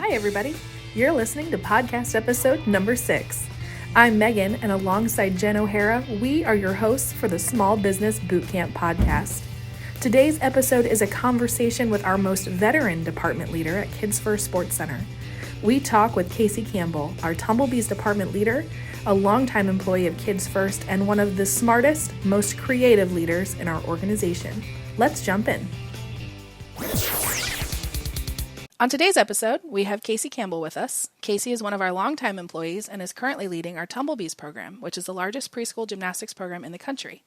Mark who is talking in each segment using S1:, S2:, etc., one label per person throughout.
S1: Hi, everybody. You're listening to podcast episode number 6. I'm Megan, and alongside Jen O'Hara, we are your hosts for the Small Business Bootcamp podcast. Today's episode is a conversation with our most veteran department leader at Kids First Sports Center. We talk with Casey Campbell, our Tumble Bees department leader, a longtime employee of Kids First, and one of the smartest, most creative leaders in our organization. Let's jump in. On today's episode, we have Casey Campbell with us. Casey is one of our longtime employees and is currently leading our Tumble Bees program, which is the largest preschool gymnastics program in the country.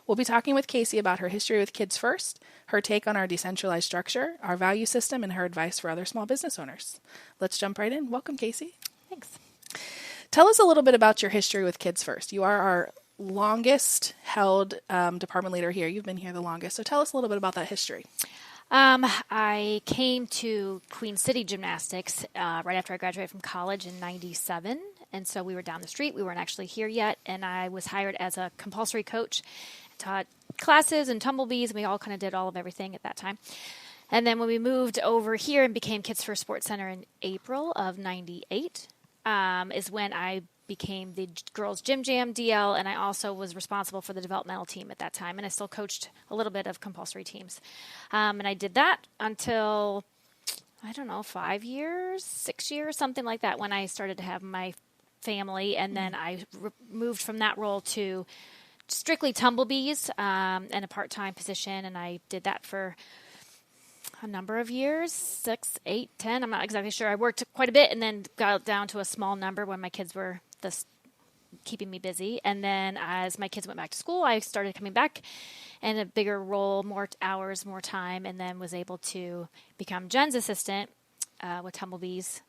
S1: We'll be talking with Casey about her history with Kids First, her take on our decentralized structure, our value system, and her advice for other small business owners. Let's jump right in. Welcome, Casey.
S2: Thanks.
S1: Tell us a little bit about your history with Kids First. You are our longest held department leader here. You've been here the longest. So tell us a little bit about that history.
S2: I came to Queen City Gymnastics right after I graduated from college in '97, and so we were down the street. We weren't actually here yet, and I was hired as a compulsory coach. I taught classes and Tumble Bees, and we all kind of did all of everything at that time. And then when we moved over here and became Kids First Sports Center in April of '98, is when I became the girls gym jam DL, and I also was responsible for the developmental team at that time, and I still coached a little bit of compulsory teams. And I did that until, 5 years, 6 years, something like that, when I started to have my family, and then I moved from that role to strictly Tumble Bees and a part-time position, and I did that for a number of years, 6, 8, 10. I'm not exactly sure. I worked quite a bit and then got down to a small number when my kids were keeping me busy. And then as my kids went back to school, I started coming back in a bigger role, more hours, more time, and then was able to become Jen's assistant with Tumble Bees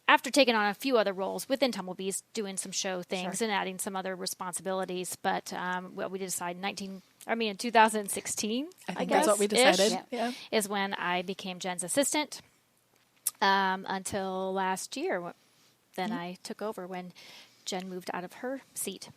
S2: after taking on a few other roles within Tumble Bees, doing some show things and adding some other responsibilities. But what we decided in 2016,
S1: I think that's what we decided.
S2: Is when I became Jen's assistant until last year. Then I took over when Jen moved out of her seat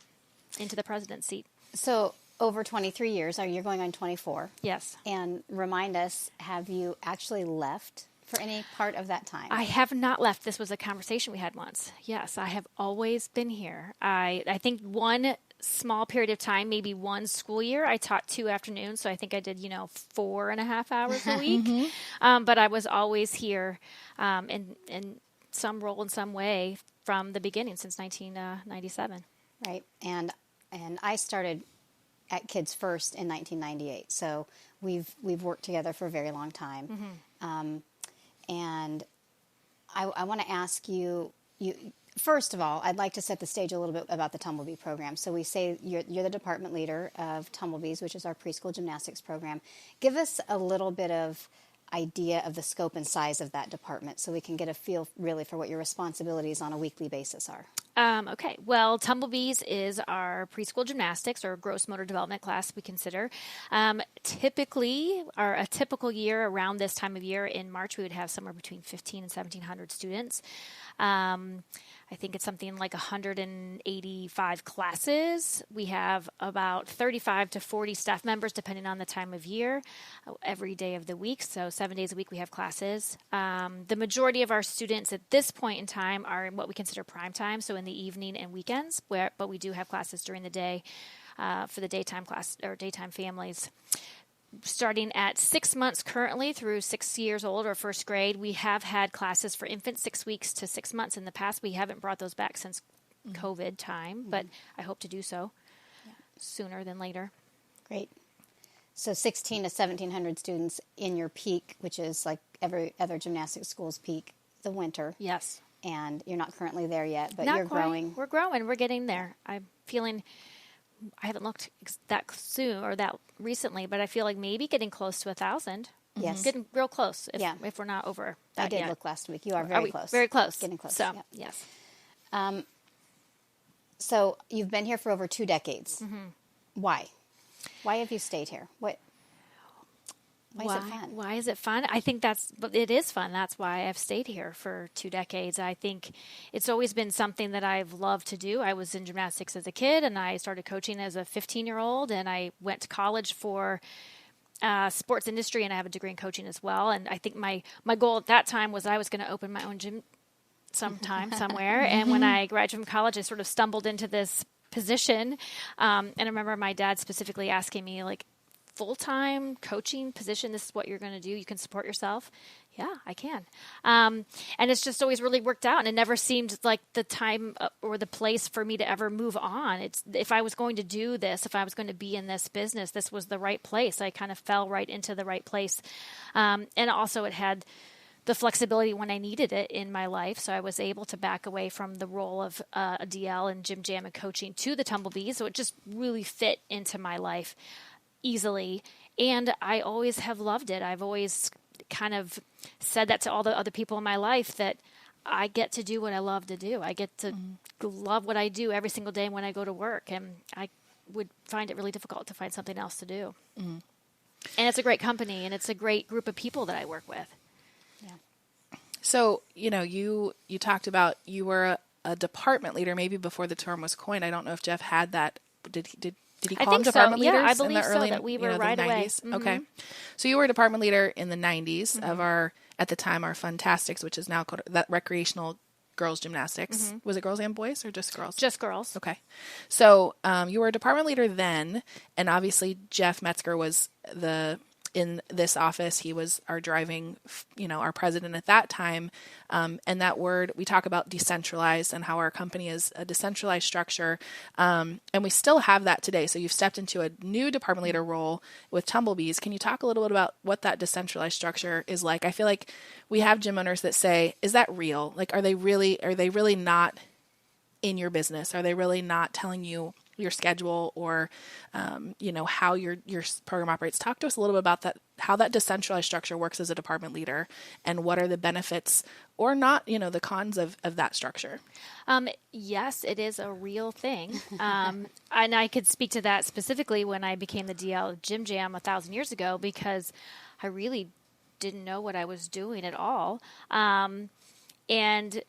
S2: into the president's seat.
S3: So over 23 years, you're going on 24.
S2: Yes.
S3: And remind us, have you actually left for any part of that time?
S2: I have not left. This was a conversation we had once. Yes, I have always been here. I think one small period of time, maybe one school year, I taught 2 afternoons, so I think I did 4.5 hours a week. But I was always here in some role in some way from the beginning since 1997.
S3: Right, and I started at Kids First in 1998, so we've worked together for a very long time. And I want to ask you, first of all, I'd like to set the stage a little bit about the Tumble Bee program. So we say you're the department leader of Tumble Bees, which is our preschool gymnastics program. Give us a little bit of idea of the scope and size of that department so we can get a feel really for what your responsibilities on a weekly basis are.
S2: Okay. Well, Tumble Bees is our preschool gymnastics or gross motor development class we consider. Typically, a typical year around this time of year in March, we would have somewhere between 1,500 and 1,700 students. I think it's something like 185 classes. We have about 35 to 40 staff members, depending on the time of year, every day of the week. So 7 days a week we have classes. The majority of our students at this point in time are in what we consider prime time, so in the evening and weekends, but we do have classes during the day for the daytime class or daytime families. Starting at 6 months currently through 6 years old or first grade, we have had classes for infants 6 weeks to 6 months in the past. We haven't brought those back since COVID time, but I hope to do so sooner than later.
S3: Great. So 1,600 to 1,700 students in your peak, which is like every other gymnastics school's peak, the winter.
S2: Yes.
S3: And you're not currently there yet, but
S2: Not
S3: you're
S2: quite.
S3: growing.
S2: We're growing. We're getting there. I'm feeling... I haven't looked that soon or that recently, but I feel like maybe getting close to 1,000.
S3: Yes.
S2: Getting real close if we're not over that
S3: I did
S2: yet.
S3: look last week. You are very close.
S2: Very close.
S3: Getting close.
S2: So,
S3: yeah.
S2: yes.
S3: So you've been here for over 2 decades. Why? Why have you stayed here? Why is it fun?
S2: Why is it fun? I think it is fun. That's why I've stayed here for 2 decades. I think it's always been something that I've loved to do. I was in gymnastics as a kid, and I started coaching as a 15-year-old, and I went to college for sports industry, and I have a degree in coaching as well. And I think my goal at that time was I was going to open my own gym sometime, somewhere. And when I graduated from college, I sort of stumbled into this position. And I remember my dad specifically asking me, like, full-time coaching position, this is what you're going to do? You can support yourself? Yeah, I can. And it's just always really worked out. And it never seemed like the time or the place for me to ever move on. If I was going to do this, if I was going to be in this business, this was the right place. I kind of fell right into the right place. And also it had the flexibility when I needed it in my life. So I was able to back away from the role of a DL and gym jam and coaching to the Tumble Bees. So it just really fit into my life easily. And I always have loved it. I've always kind of said that to all the other people in my life, that I get to do what I love to do. I get to love what I do every single day when I go to work. And I would find it really difficult to find something else to do. And it's a great company, and it's a great group of people that I work with. Yeah.
S1: So, you talked about you were a department leader maybe before the term was coined. I don't know if Jeff had that. Did he call them department leaders?
S2: Yeah, I believe
S1: in the early,
S2: so, that we were right
S1: the 90s?
S2: away.
S1: Okay. So you were a department leader in the 90s of at the time, our Funtastics, which is now called that recreational girls gymnastics. Was it girls and boys or just girls?
S2: Just girls.
S1: Okay. So you were a department leader then, and obviously Jeff Metzger was in this office. He was our driving, our president at that time. And that word, we talk about decentralized and how our company is a decentralized structure. And we still have that today. So you've stepped into a new department leader role with Tumble Bees. Can you talk a little bit about what that decentralized structure is like? I feel like we have gym owners that say, is that real? Like, are they really not in your business? Are they really not telling you your schedule or, how your program operates? Talk to us a little bit about that, how that decentralized structure works as a department leader, and what are the benefits or not, the cons of that structure.
S2: Yes, it is a real thing. And I could speak to that specifically when I became the DL of Gym Jam 1,000 years ago, because I really didn't know what I was doing at all. And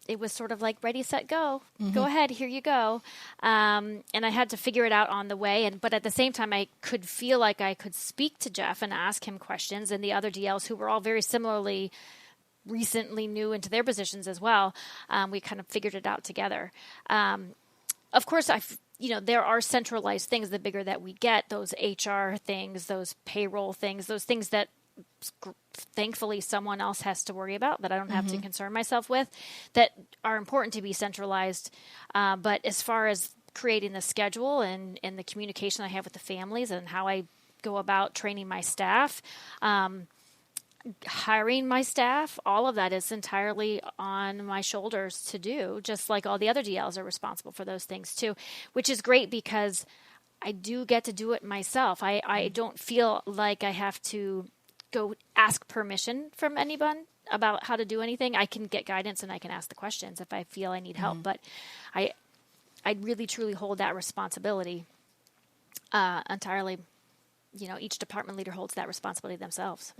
S2: it was sort of like ready, set, go. Go ahead, here you go. And I had to figure it out on the way. But at the same time, I could feel like I could speak to Jeff and ask him questions, and the other DLs who were all very similarly recently new into their positions as well. We kind of figured it out together. Of course, there are centralized things. The bigger that we get, those HR things, those payroll things, those things that thankfully someone else has to worry about, that I don't have to concern myself with, that are important to be centralized. But as far as creating the schedule and the communication I have with the families and how I go about training my staff, hiring my staff, all of that is entirely on my shoulders to do, just like all the other DLs are responsible for those things too, which is great because I do get to do it myself. I don't feel like I have to go ask permission from anyone about how to do anything. I can get guidance and I can ask the questions if I feel I need help. But I really truly hold that responsibility entirely. Each department leader holds that responsibility themselves.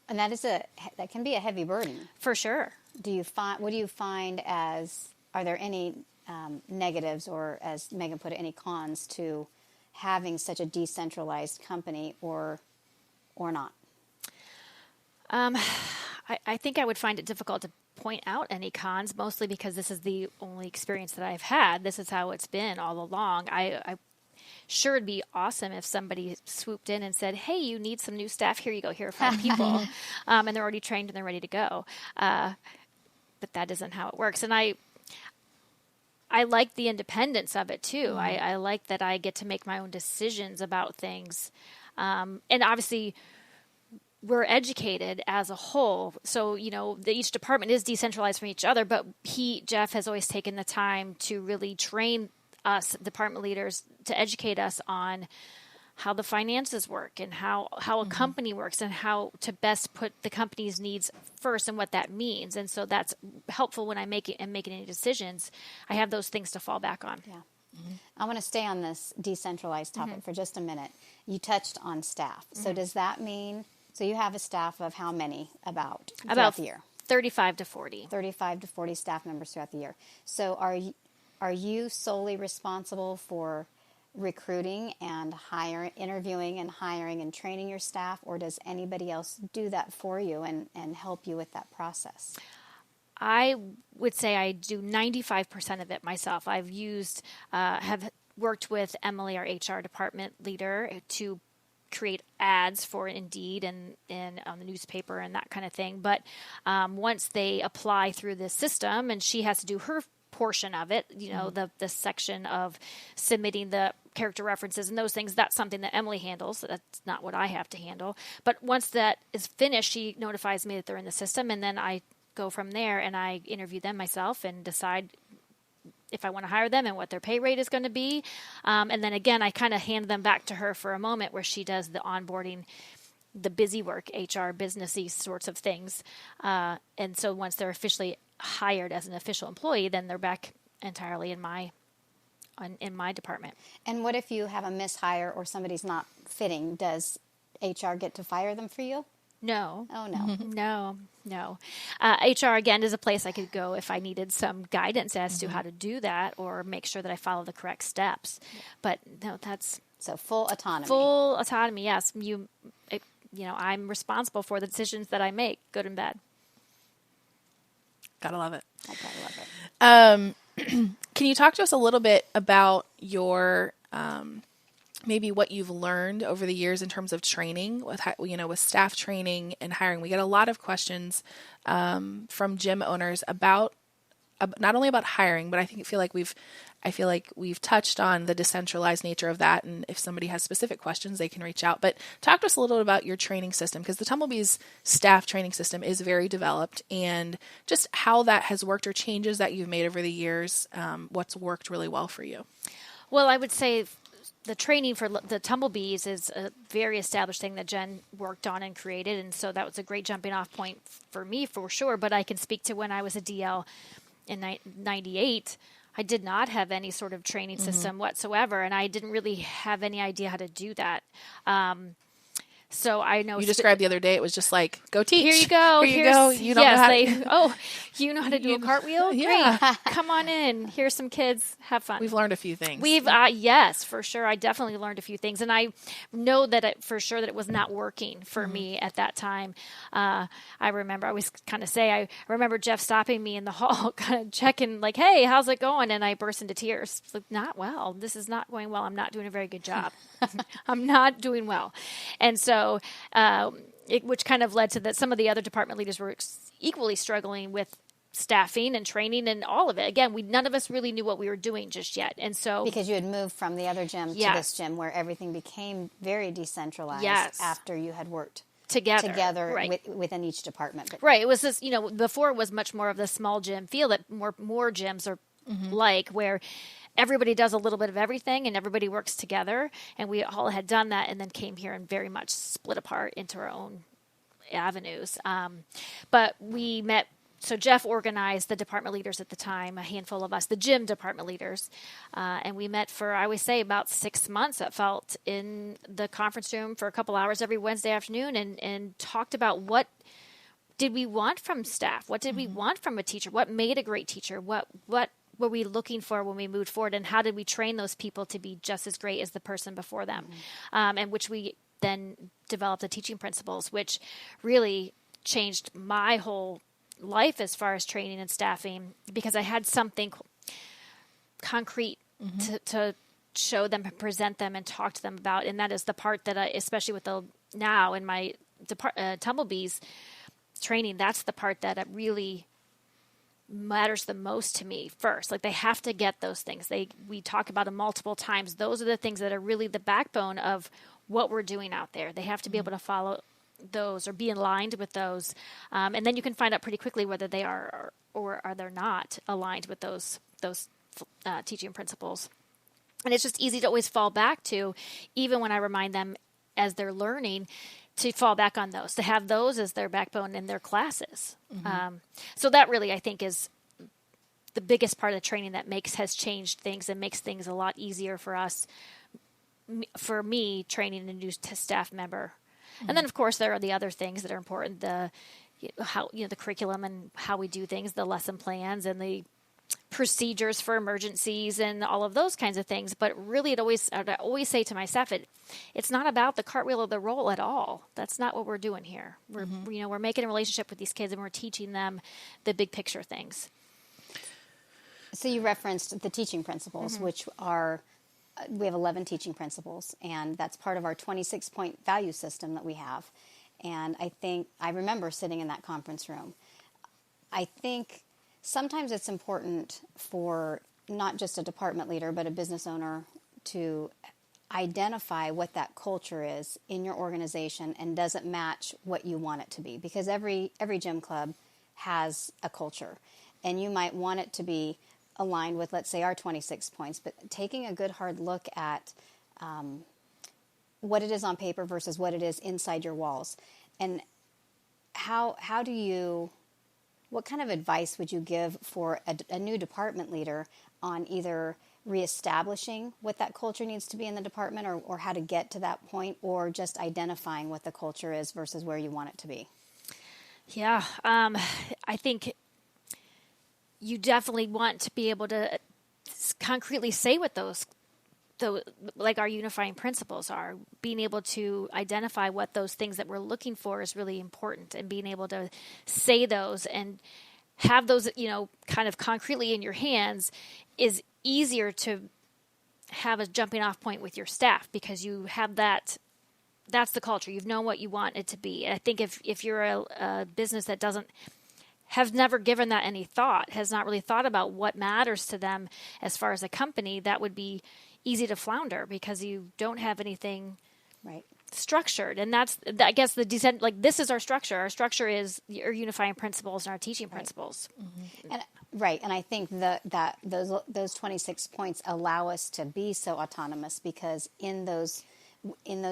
S3: And that can be a heavy burden.
S2: For sure.
S3: What do you find are there any negatives, or as Megan put it, any cons to having such a decentralized company or not?
S2: I think I would find it difficult to point out any cons, mostly because this is the only experience that I've had. This is how it's been all along. I sure it'd be awesome if somebody swooped in and said, hey, you need some new staff. Here you go. Here are 5 people. And they're already trained and they're ready to go. But that isn't how it works. And I like the independence of it too. I like that I get to make my own decisions about things. And obviously we're educated as a whole. So, each department is decentralized from each other, but Jeff has always taken the time to really train us department leaders to educate us on how the finances work and how a company works and how to best put the company's needs first and what that means. And so that's helpful when I'm making any decisions. I have those things to fall back on.
S3: Yeah. I want to stay on this decentralized topic for just a minute. You touched on staff. So does that mean, so you have a staff of how many throughout the year?
S2: 35 to 40.
S3: 35 to 40 staff members throughout the year. So are you solely responsible for recruiting and interviewing and hiring and training your staff, or does anybody else do that for you and help you with that process?
S2: I would say I do 95% of it myself. Have worked with Emily, our HR department leader, to create ads for Indeed and on the newspaper and that kind of thing. But once they apply through the system, and she has to do her portion of it, the section of submitting the character references and those things, that's something that Emily handles. That's not what I have to handle. But once that is finished, she notifies me that they're in the system, and then I go from there and I interview them myself and decide if I want to hire them and what their pay rate is going to be. And then again, I kind of hand them back to her for a moment where she does the onboarding, the busy work, HR, businessy sorts of things. And so once they're officially hired as an official employee, then they're back entirely in my department.
S3: And what if you have a mishire or somebody's not fitting? Does HR get to fire them for you?
S2: No.
S3: Oh, no.
S2: No. HR, again, is a place I could go if I needed some guidance as to how to do that or make sure that I follow the correct steps. Yeah. But no, that's...
S3: So full autonomy.
S2: Full autonomy, yes. I'm responsible for the decisions that I make, good and bad.
S1: Gotta love it.
S3: I gotta love
S1: it. Can you talk to us a little bit about your... maybe what you've learned over the years in terms of training with staff training and hiring? We get a lot of questions from gym owners about not only about hiring, but I feel like we've touched on the decentralized nature of that. And if somebody has specific questions, they can reach out. But talk to us a little bit about your training system, because the Tumble Bees staff training system is very developed, and just how that has worked or changes that you've made over the years. What's worked really well for you?
S2: Well, I would say the training for the Tumble Bees is a very established thing that Jen worked on and created, and so that was a great jumping off point for me for sure. But I can speak to when I was a DL in 98. I did not have any sort of training system whatsoever, and I didn't really have any idea how to do that. So I know
S1: you described the other day, it was just like, go teach.
S2: Here you go.
S1: Here you go. You don't know how to...
S2: you know how to do a cartwheel?
S1: Yeah.
S2: Great. Come on in. Here's some kids. Have fun.
S1: We've learned a few things.
S2: Yes, for sure. I definitely learned a few things. And I know that for sure that it was not working for me at that time. I remember, I always kind of say, I remember Jeff stopping me in the hall, kind of checking like, hey, how's it going? And I burst into tears. Like, not well. This is not going well. I'm not doing a very good job. I'm not doing well. And so, which kind of led to that some of the other department leaders were equally struggling with staffing and training and all of it. Again, none of us really knew what we were doing just yet. And so,
S3: because you had moved from the other gym to this gym where everything became very decentralized after you had worked together
S2: right.
S3: within each department. But
S2: right. It was this, before it was much more of the small gym feel that more gyms are like, where everybody does a little bit of everything and everybody works together. And we all had done that and then came here and very much split apart into our own avenues. But we met, so Jeff organized the department leaders at the time, a handful of us, the gym department leaders. And we met for, I would say, about 6 months, it felt, in the conference room for a couple hours every Wednesday afternoon and talked about what did we want from staff? What did we want from a teacher? What made a great teacher? What were we looking for when we moved forward, and how did we train those people to be just as great as the person before them? And which we then developed the teaching principles, which really changed my whole life as far as training and staffing, because I had something concrete to show them, present them, and talk to them about. And that is the part that I, especially with now in my Tumble Bees training, that's the part that it really matters the most to me first. Like, they have to get those things. We talk about them multiple times. Those are the things that are really the backbone of what we're doing out there. They have to be able to follow those or be aligned with those. And then you can find out pretty quickly whether they are or are they not aligned with those teaching principles. And it's just easy to always fall back to, even when I remind them as they're learning, to fall back on those, to have those as their backbone in their classes. So that really, I think, is the biggest part of the training that has changed things and makes things a lot easier for us, for me, training a new staff member. And then, of course, there are the other things that are important, the curriculum and how we do things, the lesson plans and the procedures for emergencies and all of those kinds of things. But really, I always say to my staff, it's not about the cartwheel or the roll at all. That's not what we're doing here. We're making a relationship with these kids, and we're teaching them the big picture things.
S3: So you referenced the teaching principles, which are, we have 11 teaching principles, and that's part of our 26-point value system that we have. And I remember sitting in that conference room. I think sometimes it's important for not just a department leader, but a business owner to identify what that culture is in your organization and does it match what you want it to be. Because every gym club has a culture, and you might want it to be aligned with, let's say, our 26 points, but taking a good hard look at what it is on paper versus what it is inside your walls. And what kind of advice would you give for a new department leader on either reestablishing what that culture needs to be in the department, or how to get to that point, or just identifying what the culture is versus where you want it to be?
S2: Yeah, I think you definitely want to be able to concretely say what those like our unifying principles are. Being able to identify what those things that we're looking for is really important, and being able to say those and have those, kind of concretely in your hands is easier to have a jumping off point with your staff, because you have that's the culture. You've known what you want it to be. And I think if you're a business that has never given that any thought, has not really thought about what matters to them as far as a company, that would be easy to flounder, because you don't have anything
S3: right
S2: structured. And that's, I guess, this is our structure. Our structure is our unifying principles and our teaching principles.
S3: Mm-hmm. And I think that those 26 points allow us to be so autonomous, because in those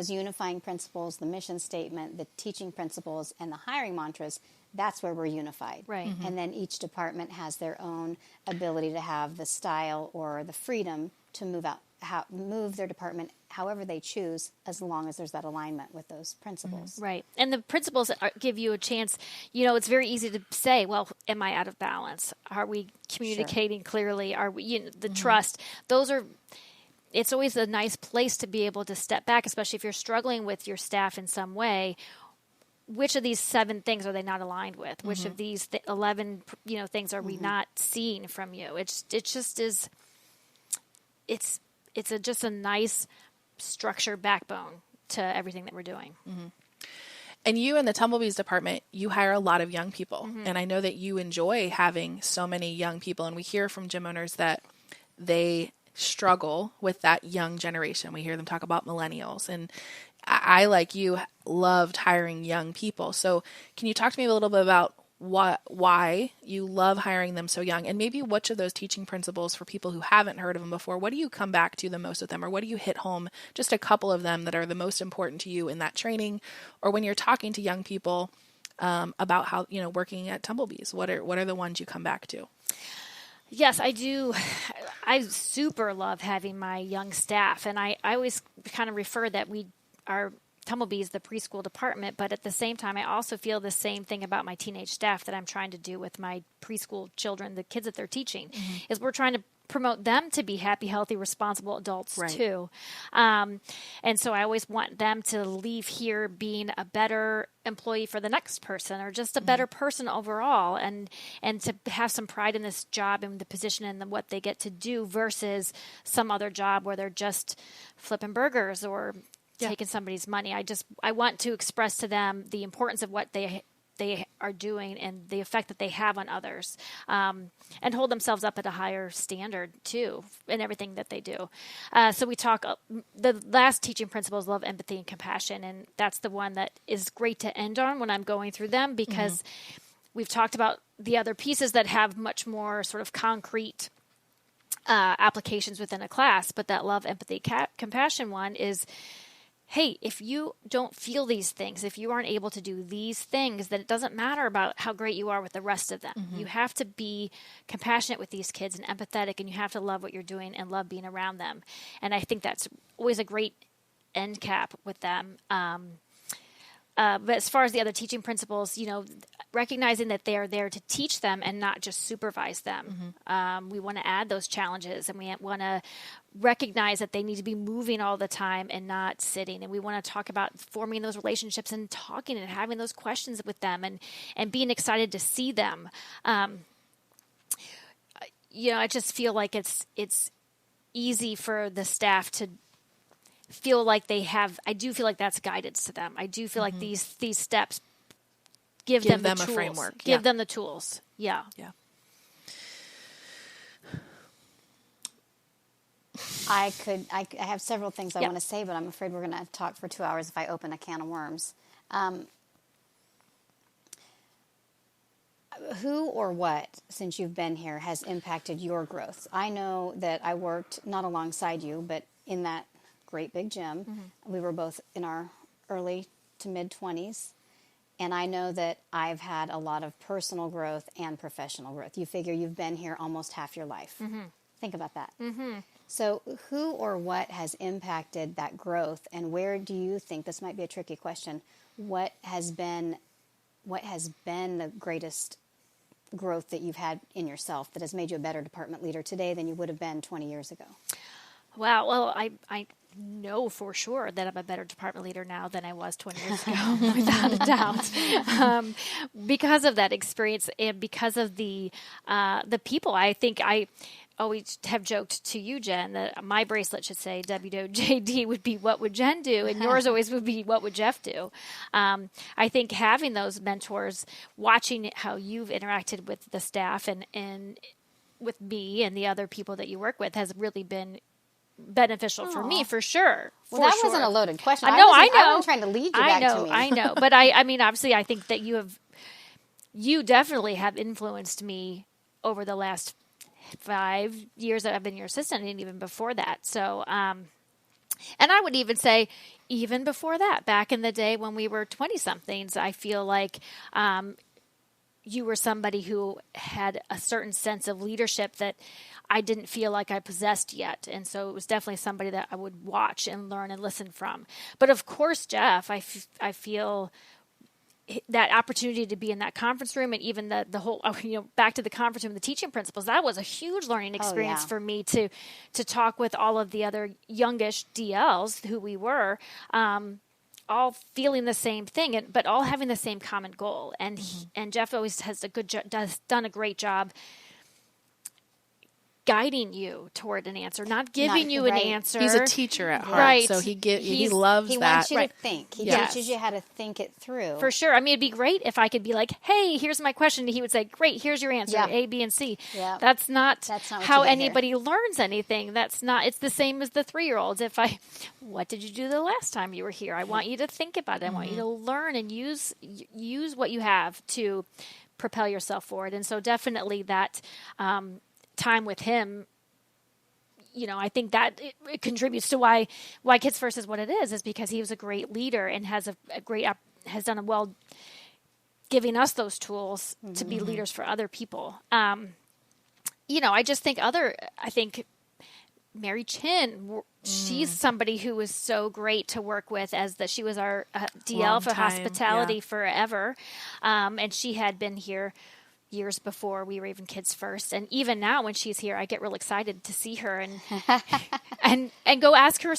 S3: unifying principles, the mission statement, the teaching principles, and the hiring mantras, that's where we're unified.
S2: Right. Mm-hmm.
S3: And then each department has their own ability to have the style or the freedom to move their department however they choose, as long as there's that alignment with those principles.
S2: Mm-hmm. Right. And the principles give you a chance. It's very easy to say, well, am I out of balance? Are we communicating clearly? Are we, the trust? It's always a nice place to be able to step back, especially if you're struggling with your staff in some way. Which of these 7 things are they not aligned with? Which of these 11, things are we not seeing from you? It's just a nice structure backbone to everything that we're doing.
S1: Mm-hmm. And you in the Tumble Bees department, you hire a lot of young people. Mm-hmm. And I know that you enjoy having so many young people. And we hear from gym owners that they struggle with that young generation. We hear them talk about millennials. And I, like you, loved hiring young people. So can you talk to me a little bit about why you love hiring them so young, and maybe which of those teaching principles, for people who haven't heard of them before, what do you come back to the most with them, or what do you hit home, just a couple of them that are the most important to you in that training, or when you're talking to young people about how, working at Tumble Bees, what are the ones you come back to?
S2: Yes, I do. I super love having my young staff, and I always kind of refer that we are Tumble Bees, the preschool department, but at the same time, I also feel the same thing about my teenage staff that I'm trying to do with my preschool children, the kids that they're teaching, is we're trying to promote them to be happy, healthy, responsible adults too. And so I always want them to leave here being a better employee for the next person, or just a better person overall, and to have some pride in this job and the position and what they get to do versus some other job where they're just flipping burgers or taking somebody's money. I want to express to them the importance of what they are doing and the effect that they have on others, and hold themselves up at a higher standard too in everything that they do. So we talk, the last teaching principle is love, empathy, and compassion. And that's the one that is great to end on when I'm going through them, because we've talked about the other pieces that have much more sort of concrete applications within a class. But that love, empathy, compassion one is, hey, if you don't feel these things, if you aren't able to do these things, then it doesn't matter about how great you are with the rest of them. You have to be compassionate with these kids and empathetic, and you have to love what you're doing and love being around them. And I think that's always a great end cap with them. but as far as the other teaching principals, recognizing that they are there to teach them and not just supervise them. We want to add those challenges, and we want to recognize that they need to be moving all the time and not sitting. And we want to talk about forming those relationships and talking and having those questions with them and being excited to see them. I just feel like it's easy for the staff to feel like I do feel like that's guidance to them. I do feel like these steps give them the tools.
S1: A framework.
S2: Give them the tools. Yeah.
S1: Yeah.
S3: I have several things I want to say, but I'm afraid we're going to talk for 2 hours if I open a can of worms. Who or what, since you've been here, has impacted your growth? I know that I worked not alongside you, but in that great big gym. We were both in our early to mid-20s. And I know that I've had a lot of personal growth and professional growth. You figure you've been here almost half your life. Think about that. So who or what has impacted that growth, and where do you think, this might be a tricky question, what has been the greatest growth that you've had in yourself that has made you a better department leader today than you would have been 20 years ago?
S2: Wow. Well, I know for sure that I'm a better department leader now than I was 20 years ago, without a doubt. Because of that experience and because of the people. I think I always have joked to you, Jen, that my bracelet should say WWJD would be what would Jen do, and yours always would be what would Jeff do. I think having those mentors, watching how you've interacted with the staff and with me and the other people that you work with has really been beneficial for me, for sure.
S3: Well, that wasn't a loaded question.
S2: I know.
S3: I wasn't trying to lead you back to me.
S2: I know. But I mean, obviously, I think that you definitely have influenced me over the last 5 years that I've been your assistant, and even before that. So, and I would even say, even before that, back in the day when we were 20-somethings, I feel like you were somebody who had a certain sense of leadership that I didn't feel like I possessed yet. And so it was definitely somebody that I would watch and learn and listen from. But of course, Jeff, I feel that opportunity to be in that conference room, and even the whole, back to the conference room, the teaching principles, that was a huge learning experience for me to talk with all of the other youngish DLs who we were, all feeling the same thing, but all having the same common goal. And and Jeff always has done a great job guiding you toward an answer, not giving you an answer.
S1: He's a teacher at heart, so he loves that.
S3: He wants you to think. He teaches you how to think it through.
S2: For sure. I mean, it'd be great if I could be like, "Hey, here's my question." And he would say, "Great, here's your answer, A, B, and C."
S3: Yeah.
S2: That's not
S3: what
S2: how
S3: you get
S2: anybody
S3: here.
S2: learns anything. That's not. It's the same as the 3-year-olds. What did you do the last time you were here? I want you to think about it. I want you to learn and use what you have to propel yourself forward. And so definitely that time with him, I think that it contributes to why Kids First is what it is because he was a great leader and has has done a well giving us those tools to be leaders for other people. I just think Mary Chin, she's somebody who was so great to work with she was our DL for hospitality forever. And she had been here years before we were even Kids First. And even now when she's here, I get real excited to see her and go ask her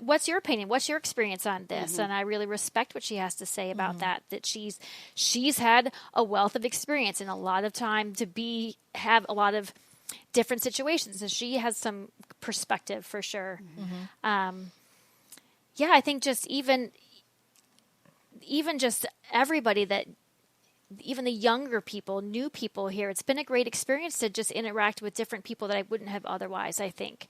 S2: what's your opinion? What's your experience on this? And I really respect what she has to say about that she's had a wealth of experience and a lot of time to have a lot of different situations. And she has some perspective for sure. I think just even just everybody even the younger people, new people here, it's been a great experience to just interact with different people that I wouldn't have otherwise, I think.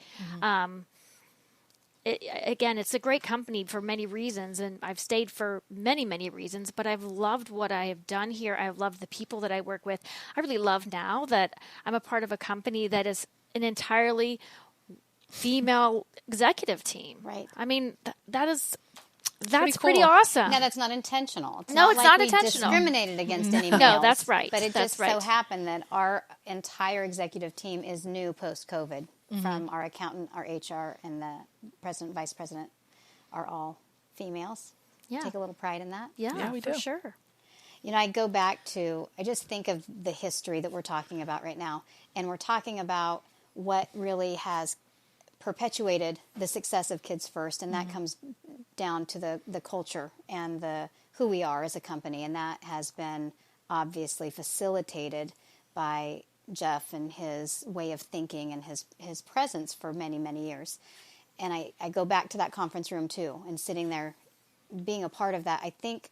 S2: It's a great company for many reasons, and I've stayed for many, many reasons, but I've loved what I have done here. I've loved the people that I work with. I really love now that I'm a part of a company that is an entirely female executive team.
S3: Right.
S2: I mean, that's pretty awesome.
S3: Now, that's not intentional. It's
S2: not
S3: like
S2: intentional.
S3: We discriminated against any males.
S2: No, that's right.
S3: But it just so happened that our entire executive team is new post-COVID. From our accountant, our HR, and the president, vice president are all females. take a little pride in that.
S2: Yeah,
S1: we
S2: for
S1: do.
S2: sure.
S3: I go back to, I just think of the history that we're talking about right now. And we're talking about what really has perpetuated the success of Kids First. And that comes down to the culture and who we are as a company. And that has been obviously facilitated by Jeff and his way of thinking and his presence for many, many years. And I go back to that conference room too, and sitting there, being a part of that. I think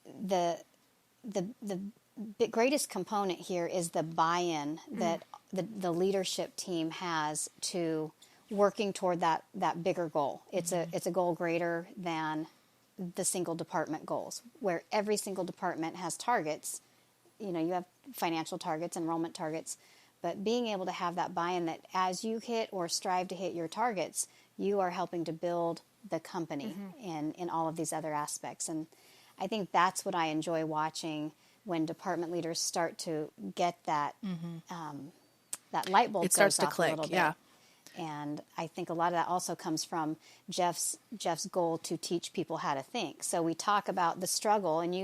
S3: the greatest component here is the buy-in that the leadership team has to working toward that bigger goal. It's a goal greater than the single department goals, where every single department has targets. You have financial targets, enrollment targets, but being able to have that buy-in that as you hit or strive to hit your targets, you are helping to build the company in all of these other aspects. And I think that's what I enjoy watching when department leaders start to get that that light bulb
S1: It starts
S3: goes
S1: to
S3: off
S1: click,
S3: a little bit.
S1: yeah.
S3: And I think a lot of that also comes from Jeff's goal to teach people how to think. So we talk about the struggle, and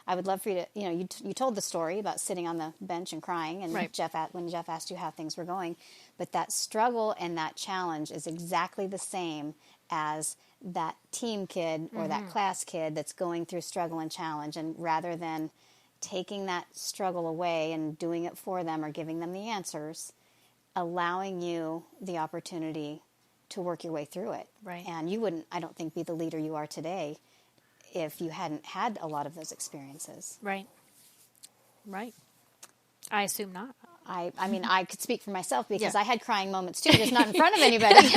S3: I would love for you to, you told the story about sitting on the bench and crying, and
S2: Right.
S3: when Jeff asked you how things were going, but that struggle and that challenge is exactly the same as that team kid or that class kid that's going through struggle and challenge. And rather than taking that struggle away and doing it for them or giving them the answers, allowing you the opportunity to work your way through it.
S2: Right.
S3: And you wouldn't, I don't think, be the leader you are today if you hadn't had a lot of those experiences.
S2: Right. I assume not.
S3: I mean, I could speak for myself because
S2: Yeah.
S3: I had crying moments too, just not in front of anybody.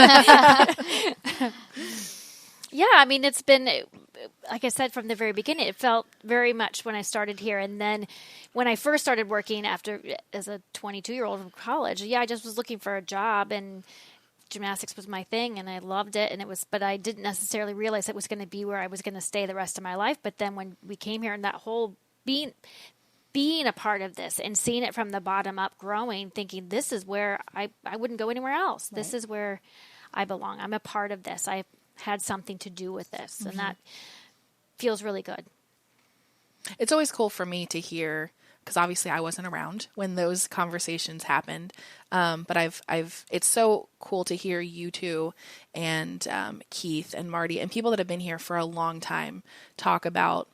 S2: Yeah, I mean, it's been, like I said, from the very beginning, it felt very much when I started here. And then when I first started working as a 22-year-old from college, I just was looking for a job, and gymnastics was my thing, and I loved it. But I didn't necessarily realize it was going to be where I was going to stay the rest of my life. But then when we came here, and that whole being a part of this and seeing it from the bottom up growing, thinking this is where I wouldn't go anywhere else. Right. This is where I belong. I'm a part of this. I had something to do with this, and that feels really good.
S1: It's always cool for me to hear, because obviously I wasn't around when those conversations happened. But it's so cool to hear you two and Keith and Marty and people that have been here for a long time talk about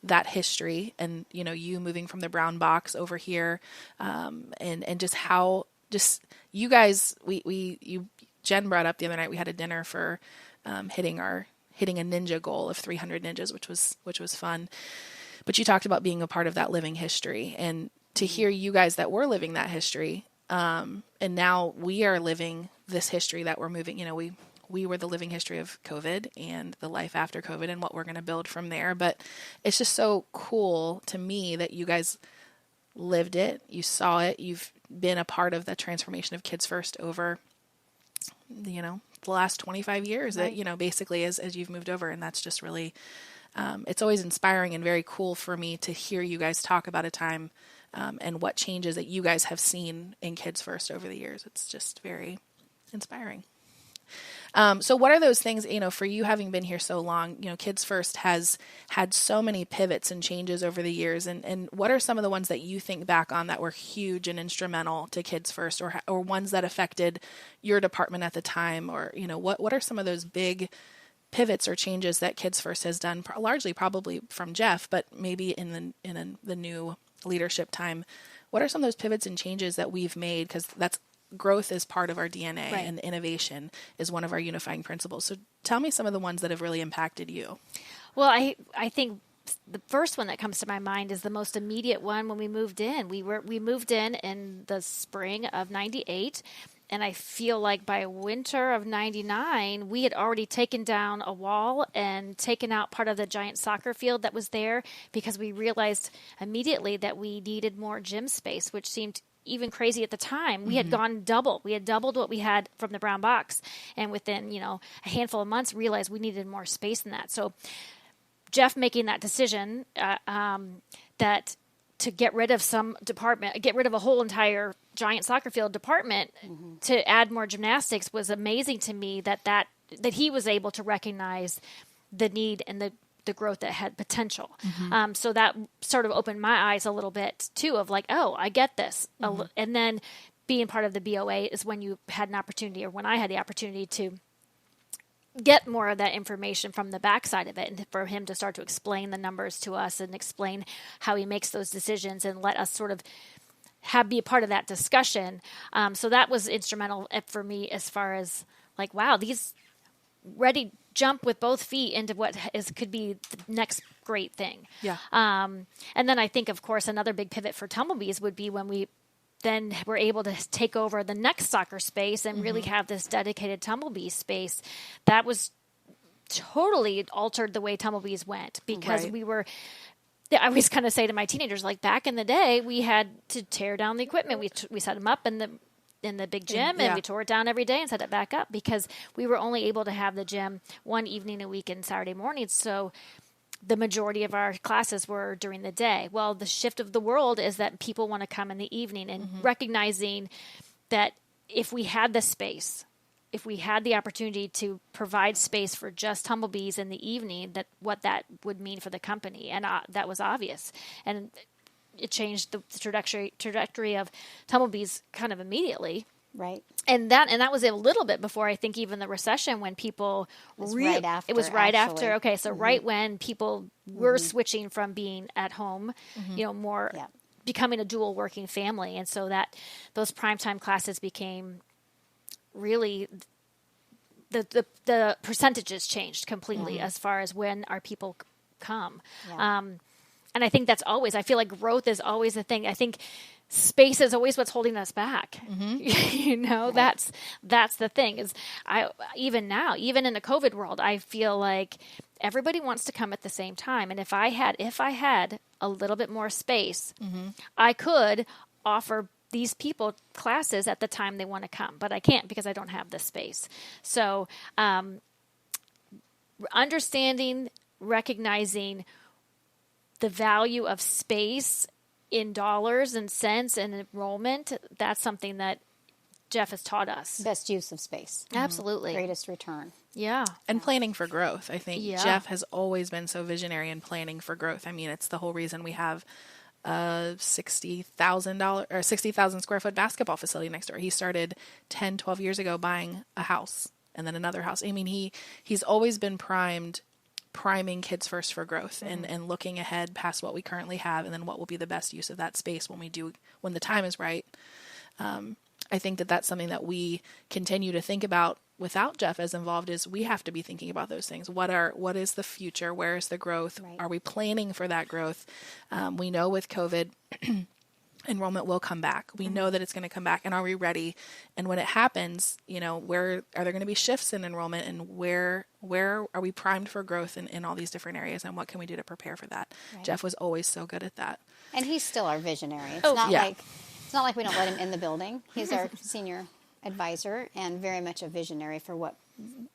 S1: that history, and you moving from the brown box over here, and just how you guys Jen brought up the other night, we had a dinner for hitting a ninja goal of 300 ninjas, which was fun. But you talked about being a part of that living history, and to hear you guys that were living that history, and now we are living this history that we're moving. We were the living history of COVID and the life after COVID and what we're going to build from there. But it's just so cool to me that you guys lived it, you saw it, you've been a part of the transformation of Kids First over, the last 25 years, right. That, basically as you've moved over. And that's just really, it's always inspiring and very cool for me to hear you guys talk about a time and what changes that you guys have seen in Kids First over the years. It's just very inspiring. So what are those things, for you having been here so long, Kids First has had so many pivots and changes over the years. And what are some of the ones that you think back on that were huge and instrumental to Kids First, or ones that affected your department at the time? Or, what are some of those big pivots or changes that Kids First has done, largely probably from Jeff, but maybe in the new leadership time? What are some of those pivots and changes that we've made? Because growth is part of our DNA, right. And innovation is one of our unifying principles. So tell me some of the ones that have really impacted you.
S2: Well, I think the first one that comes to my mind is the most immediate one. When we moved in, we moved in the spring of 98. And I feel like by winter of 99, we had already taken down a wall and taken out part of the giant soccer field that was there, because we realized immediately that we needed more gym space, which seemed even crazy at the time. We had gone double. We had doubled what we had from the brown box. And within, a handful of months, realized we needed more space than that. So Jeff making that decision that to get rid of some department, get rid of a whole entire giant soccer field department to add more gymnastics was amazing to me, that he was able to recognize the need and the growth that had potential. So that sort of opened my eyes a little bit too of like, oh, I get this. And then being part of the BOA is when you had an opportunity, or when I had the opportunity to get more of that information from the backside of it, and for him to start to explain the numbers to us and explain how he makes those decisions and let us sort of be a part of that discussion. So that was instrumental for me as far as like, wow, these ready jump with both feet into what could be the next great thing.
S1: Yeah.
S2: And then I think, of course, another big pivot for Tumble Bees would be when we then were able to take over the next soccer space and really have this dedicated Tumble Bees space. That was totally altered the way Tumble Bees went, because we were, I always kind of say to my teenagers, like back in the day, we had to tear down the equipment. We set them up in the big gym, and we tore it down every day and set it back up, because we were only able to have the gym one evening a week and Saturday mornings. So the majority of our classes were during the day. Well, the shift of the world is that people want to come in the evening, and recognizing that if we had the space, if we had the opportunity to provide space for just Tumble Bees in the evening, that what that would mean for the company. And that was obvious. And it changed the trajectory of Tumble Bees kind of immediately.
S3: Right.
S2: And that was a little bit before, I think, even the recession, when people
S3: It was right
S2: after. Okay, so right when people were switching from being at home, more becoming a dual working family, and so that those primetime classes became really the percentages changed completely as far as when our people come. Yeah. And I think that's always, I feel like growth is always a thing. I think space is always what's holding us back. That's the thing, is even now, even in the COVID world, I feel like everybody wants to come at the same time. And if I had a little bit more space, I could offer these people classes at the time they want to come, but I can't because I don't have the space. So, understanding, recognizing the value of space in dollars and cents and enrollment, that's something that Jeff has taught us.
S3: Best use of space.
S2: Absolutely.
S3: Greatest return.
S2: Yeah.
S1: And planning for growth. I think Jeff has always been so visionary in planning for growth. I mean, it's the whole reason we have a $60,000 square foot basketball facility next door. He started 10, 12 years ago buying a house and then another house. I mean, he's always been priming kids first for growth and looking ahead past what we currently have, and then what will be the best use of that space when the time is right. I think that's something that we continue to think about without Jeff as involved, is we have to be thinking about those things. What is the future? Where is the growth? Right. Are we planning for that growth? We know with COVID, enrollment will come back. We know that it's going to come back, and are we ready? And when it happens, where are there going to be shifts in enrollment, and where are we primed for growth in all these different areas, and what can we do to prepare for that? Right. Jeff was always so good at that.
S3: And he's still our visionary. It's not like we don't let him in the building. He's our senior advisor and very much a visionary for what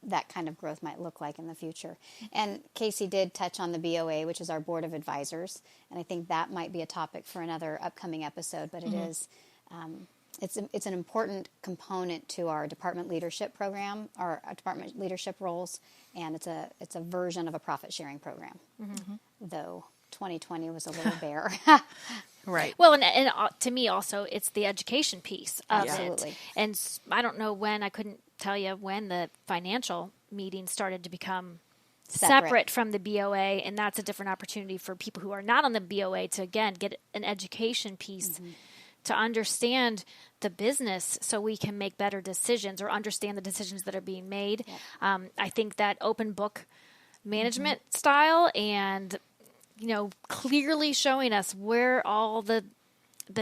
S3: that kind of growth might look like in the future. And Casey did touch on the BOA, which is our board of advisors, and I think that might be a topic for another upcoming episode, but it is it's an important component to our department leadership program, our department leadership roles, and it's a version of a profit sharing program. Though 2020 was a little bare.
S2: Right. Well, and to me also, it's the education piece of
S3: Absolutely.
S2: it. And I don't know when, I couldn't tell you when the financial meetings started to become separate from the BOA, and that's a different opportunity for people who are not on the BOA to, again, get an education piece to understand the business so we can make better decisions or understand the decisions that are being made. Yep. I think that open book management style and clearly showing us where all the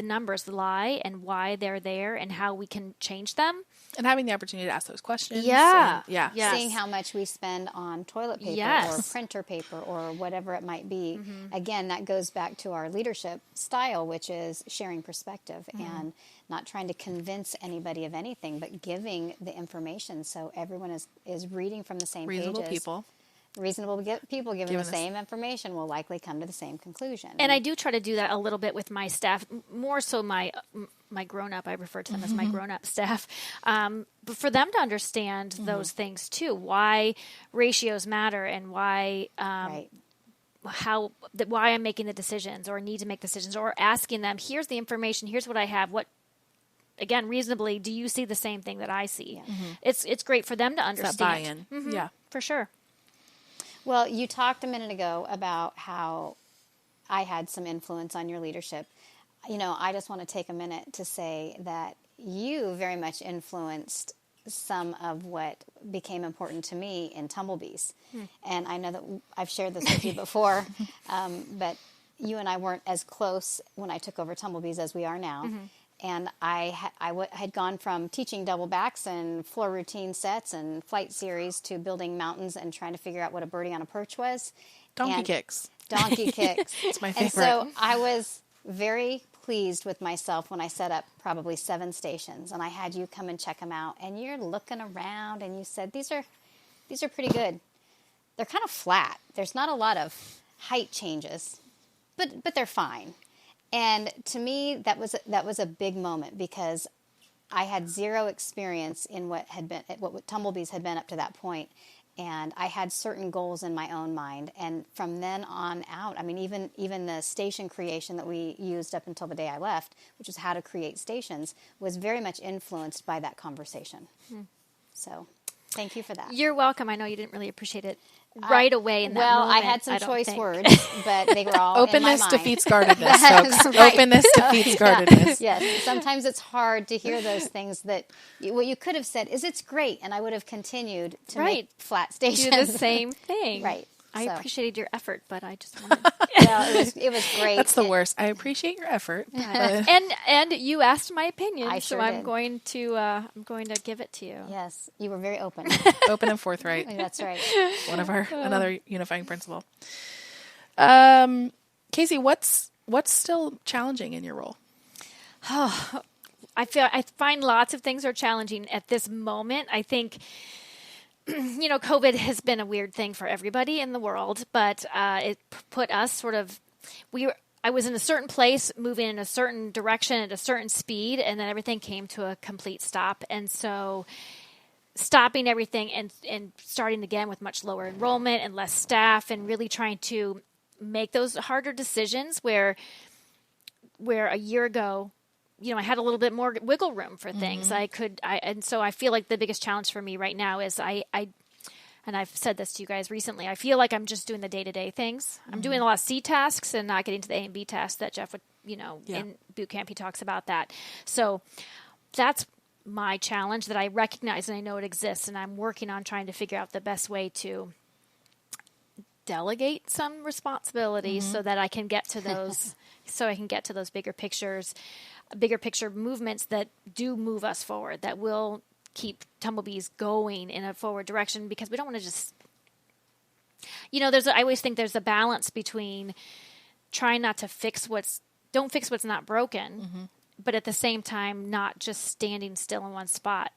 S2: numbers lie and why they're there and how we can change them.
S1: And having the opportunity to ask those questions.
S2: Yeah.
S1: Yes.
S3: Seeing how much we spend on toilet paper or printer paper or whatever it might be. Again, that goes back to our leadership style, which is sharing perspective and not trying to convince anybody of anything, but giving the information so everyone is reading from the same
S1: Reasonable
S3: pages.
S1: people.
S3: reasonable people given the same information will likely come to the same conclusion.
S2: And I do try to do that a little bit with my staff, more so my grown-up, I refer to them as my grown-up staff, but for them to understand those things too, why ratios matter and why why I'm making the decisions or need to make decisions, or asking them, here's the information, here's what I have, what, again, reasonably, do you see the same thing that I see? It's great for them to understand.
S1: That buy-in. Yeah.
S2: For sure.
S3: Well, you talked a minute ago about how I had some influence on your leadership. I just want to take a minute to say that you very much influenced some of what became important to me in Tumble Bees. And I know that I've shared this with you before, but you and I weren't as close when I took over Tumble Bees as we are now. And I had gone from teaching double backs and floor routine sets and flight series to building mountains and trying to figure out what a birdie on a perch was.
S1: Donkey kicks.
S3: It's
S1: my favorite.
S3: And so I was very pleased with myself when I set up probably 7 stations, and I had you come and check them out. And you're looking around, and you said, "These are pretty good. They're kind of flat. There's not a lot of height changes, but they're fine." And to me, that was a big moment, because I had zero experience in what Tumble Bees had been up to that point. And I had certain goals in my own mind. And from then on out, I mean, even the station creation that we used up until the day I left, which is how to create stations, was very much influenced by that conversation. So thank you for that.
S2: You're welcome. I know you didn't really appreciate it right away in that moment.
S3: Well, I had some choice words, but they were all in my mind.
S1: Openness defeats guardedness, folks. Right. Openness defeats guardedness.
S3: Yes. Sometimes it's hard to hear those things that what you could have said is, "It's great," and I would have continued to make flat stations.
S2: Do the same thing.
S3: Right.
S2: I appreciated your effort, but I just wanted
S3: it was great.
S1: That's the worst. I appreciate your effort.
S2: And you asked my opinion,
S3: so
S2: I'm going to give it to you.
S3: Yes, you were very open.
S1: Open and forthright.
S3: That's right.
S1: Another unifying principle. Casey, what's still challenging in your role?
S2: I find lots of things are challenging at this moment. I think COVID has been a weird thing for everybody in the world, but it put us sort of, I was in a certain place, moving in a certain direction at a certain speed, and then everything came to a complete stop. And so stopping everything and starting again with much lower enrollment and less staff, and really trying to make those harder decisions where a year ago, I had a little bit more wiggle room for things. And so I feel like the biggest challenge for me right now is and I've said this to you guys recently, I feel like I'm just doing the day-to-day things. I'm doing a lot of C tasks and not getting to the A and B tasks that Jeff would, in boot camp, he talks about that. So that's my challenge that I recognize, and I know it exists, and I'm working on trying to figure out the best way to delegate some responsibilities so that I can get to those, bigger picture movements that do move us forward, that will keep Tumble Bees going in a forward direction, because we don't want to just, I always think there's a balance between trying not to don't fix what's not broken, but at the same time, not just standing still in one spot.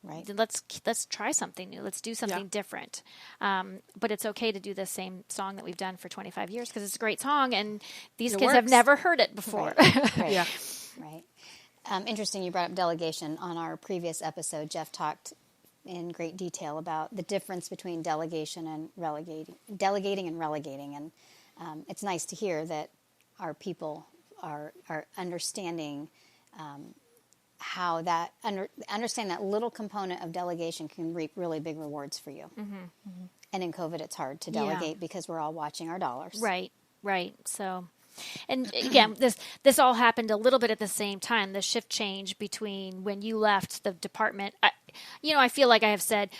S3: Right.
S2: Let's try something new. Let's do something different. But it's okay to do the same song that we've done for 25 years, because it's a great song, and these kids have never heard it before.
S3: Right.
S1: Yeah.
S3: Right. Interesting you brought up delegation. On our previous episode, Jeff talked in great detail about the difference between delegating and relegating. And it's nice to hear that our people are understanding how that understand that little component of delegation can reap really big rewards for you. And in COVID, it's hard to delegate because we're all watching our dollars.
S2: Right. So, and again, this all happened a little bit at the same time. The shift change between when you left the department. I feel like I have said,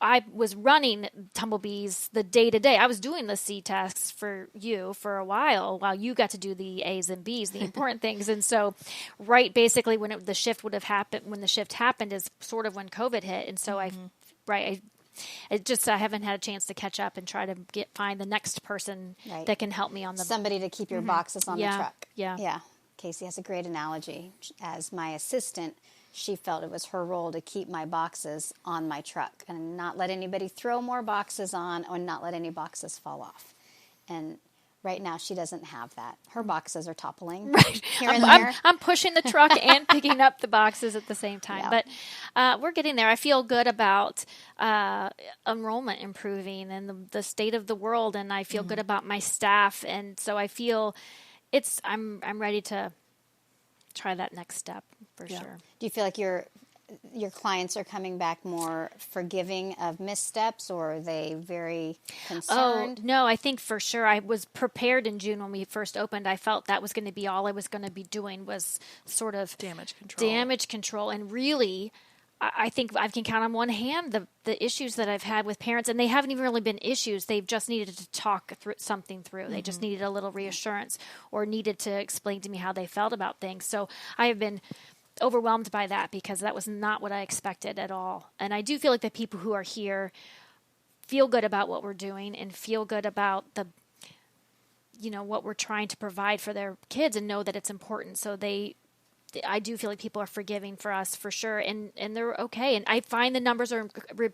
S2: I was running Tumble Bees the day-to-day. I was doing the C tasks for you for a while you got to do the A's and B's, the important things. And so basically when the shift happened is sort of when COVID hit. And so I haven't had a chance to catch up and try to find the next person that can help me on
S3: somebody to keep your boxes on the truck.
S2: Yeah.
S3: Casey has a great analogy. As my assistant she felt it was her role to keep my boxes on my truck and not let anybody throw more boxes on or not let any boxes fall off. And right now, she doesn't have that. Her boxes are toppling here and there.
S2: I'm pushing the truck and picking up the boxes at the same time.
S3: Yeah.
S2: But we're getting there. I feel good about enrollment improving and the state of the world, and I feel good about my staff. And so I feel I'm ready to try that next step for sure.
S3: Do you feel like your clients are coming back more forgiving of missteps, or are they very concerned?
S2: Oh, no, I think for sure. I was prepared in June when we first opened. I felt that was going to be all I was going to be doing was sort of
S1: damage control. And
S2: really, I think I can count on one hand the issues that I've had with parents, and they haven't even really been issues. They've just needed to talk something through. They just needed a little reassurance or needed to explain to me how they felt about things. So I have been overwhelmed by that because that was not what I expected at all. And I do feel like the people who are here feel good about what we're doing and feel good about what we're trying to provide for their kids and know that it's important. So I do feel like people are forgiving for us for sure. And they're okay. And I find the numbers are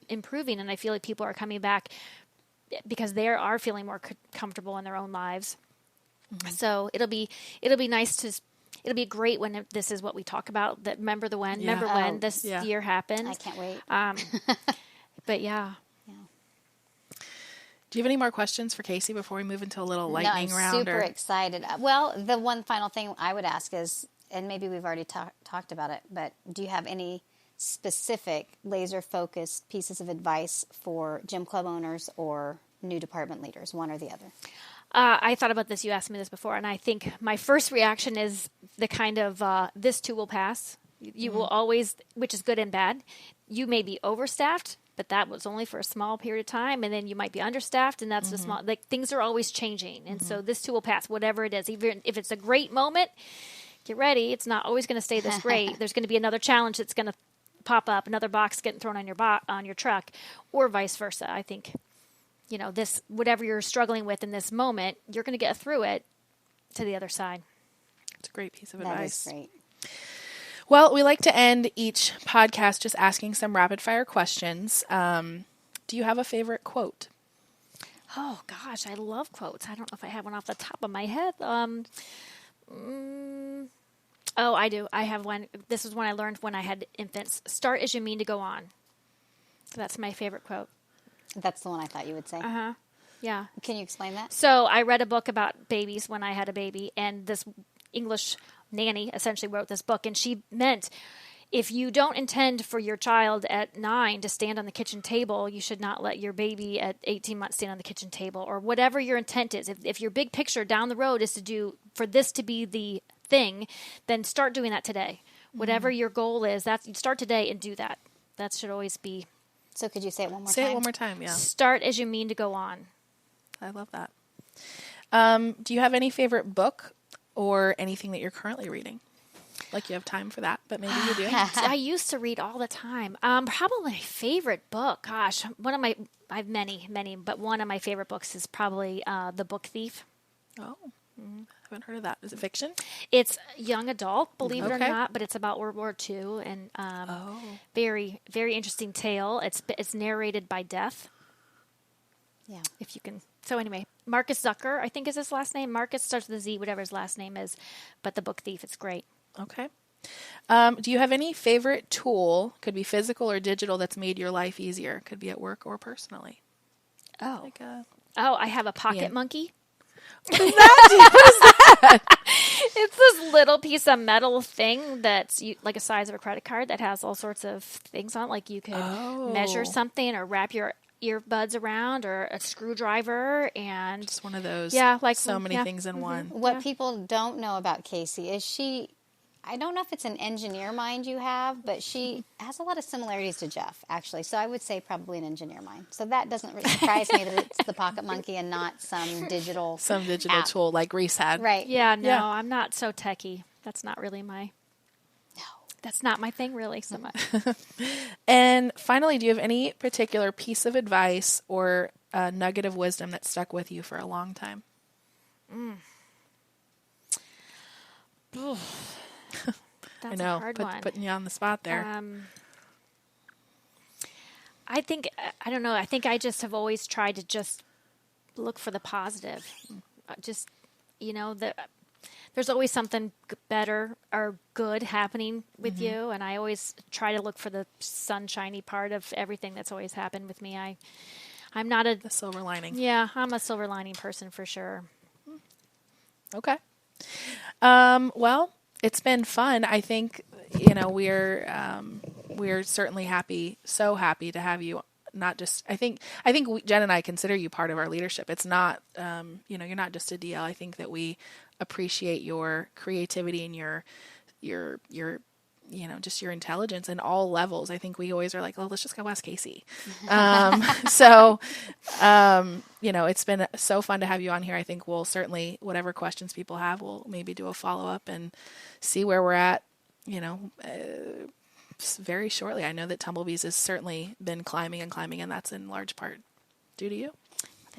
S2: improving, and I feel like people are coming back because they are feeling more comfortable in their own lives. So it'll be nice it'll be great when this is what we talk about. That remember when this year happened.
S3: I can't wait.
S2: But yeah.
S1: Do you have any more questions for Casey before we move into a little lightning round?
S3: I'm super excited. Well, the one final thing I would ask is, and maybe we've already talked about it, but do you have any specific laser-focused pieces of advice for gym club owners or new department leaders, one or the other?
S2: I thought about this. You asked me this before, and I think my first reaction is the kind of, this too will pass. You will always, which is good and bad. You may be overstaffed, but that was only for a small period of time, and then you might be understaffed, and that's a small, like, things are always changing, and so this too will pass, whatever it is. Even if it's a great moment, get ready. It's not always going to stay this great. There's going to be another challenge that's going to pop up, another box getting thrown on your truck, or vice versa. I think, this, whatever you're struggling with in this moment, you're going to get through it to the other side.
S1: It's a great piece of advice.
S3: That is great.
S1: Well, we like to end each podcast just asking some rapid fire questions. Do you have a favorite quote?
S2: Oh, gosh, I love quotes. I don't know if I have one off the top of my head. Oh, I do. I have one. This is one I learned when I had infants. Start as you mean to go on. That's my favorite quote.
S3: That's the one I thought you would say.
S2: Uh-huh. Yeah.
S3: Can you explain that?
S2: So I read a book about babies when I had a baby, and this English nanny essentially wrote this book, and she meant if you don't intend for your child at 9 to stand on the kitchen table, you should not let your baby at 18 months stand on the kitchen table, or whatever your intent is. If your big picture down the road is for this to be the thing, then start doing that today. Whatever your goal is, start today and do that. That should always be.
S3: So could you say it one more time?
S1: Say it one more time, yeah.
S2: Start as you mean to go on.
S1: I love that. Do you have any favorite book or anything that you're currently reading? Like you have time for that, but maybe you do.
S2: I used to read all the time. Probably my favorite book. Gosh, I have many, but one of my favorite books is probably The Book Thief.
S1: Oh, haven't heard of that. Is it fiction?
S2: It's young adult, believe it or not, but it's about World War II and very, very interesting tale. It's narrated by Death.
S3: Yeah.
S2: If you can. So anyway, Marcus Zucker, I think is his last name. Marcus starts with a Z, whatever his last name is. But The Book Thief, it's great.
S1: Okay. Do you have any favorite tool, could be physical or digital, that's made your life easier? Could be at work or personally.
S2: Oh. I have a pocket monkey.
S1: What is that? What is that?
S2: It's this little piece of metal thing that's like a size of a credit card that has all sorts of things on it. Like you could measure something or wrap your earbuds around, or a screwdriver, and
S1: just one of those.
S2: Yeah, like
S1: so many things in one.
S3: What people don't know about Casey is I don't know if it's an engineer mind you have, but she has a lot of similarities to Jeff, actually. So I would say probably an engineer mind. So that doesn't really surprise me that it's the pocket monkey and not some digital app.
S1: Tool like Reese had.
S3: Right.
S2: Yeah, no, I'm not so techie. That's not really that's not my thing really so much.
S1: And finally, do you have any particular piece of advice or a nugget of wisdom that stuck with you for a long time?
S2: That's
S1: I know,
S2: a hard one.
S1: putting you on the spot there.
S2: I think, I don't know, I think I just have always tried to just look for the positive. Just, there's always something better or good happening with you. And I always try to look for the sunshiny part of everything that's always happened with me. I'm not
S1: The silver lining.
S2: Yeah, I'm a silver lining person for sure.
S1: Okay. Well, it's been fun. I think, we're certainly so happy to have you. Not just, I think Jen and I consider you part of our leadership. It's not, you're not just a DL. I think that we appreciate your creativity and your just your intelligence in all levels. I think we always are like, oh, let's just go ask Casey. It's been so fun to have you on here. I think we'll certainly, whatever questions people have, we'll maybe do a follow-up and see where we're at, very shortly. I know that Tumble Bees has certainly been climbing, and that's in large part due to you.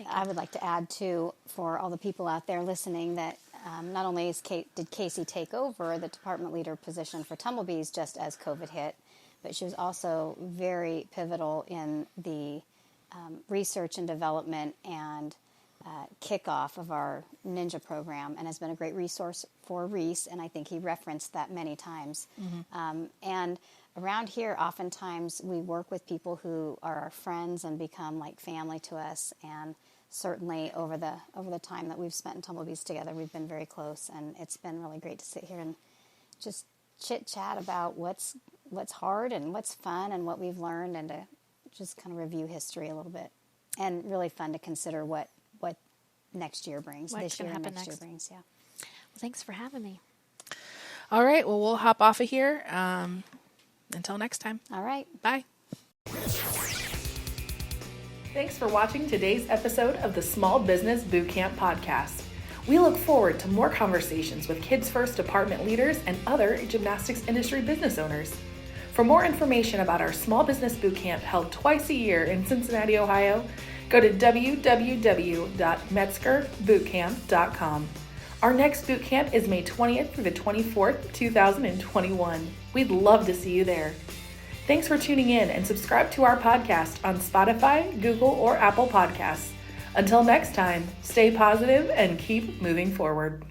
S3: I would like to add, too, for all the people out there listening, that not only did Casey take over the department leader position for Tumble Bees just as COVID hit, but she was also very pivotal in the research and development and kickoff of our Ninja program, and has been a great resource for Reese, and I think he referenced that many times. And around here, oftentimes we work with people who are our friends and become like family to us, and certainly over the time that we've spent in Tumble Bees together, we've been very close, and it's been really great to sit here and just chit-chat about what's hard and what's fun and what we've learned, and to just kind of review history a little bit. And really fun to consider what next year brings, this year and next year brings, yeah.
S2: Well, thanks for having me.
S1: All right, well, we'll hop off of here. Until next time.
S3: All right.
S1: Bye. Thanks for watching today's episode of the Small Business Bootcamp podcast. We look forward to more conversations with Kids First department leaders and other gymnastics industry business owners. For more information about our Small Business Bootcamp held twice a year in Cincinnati, Ohio, go to www.metzgerbootcamp.com. Our next boot camp is May 20th through the 24th, 2021. We'd love to see you there. Thanks for tuning in, and subscribe to our podcast on Spotify, Google, or Apple Podcasts. Until next time, stay positive and keep moving forward.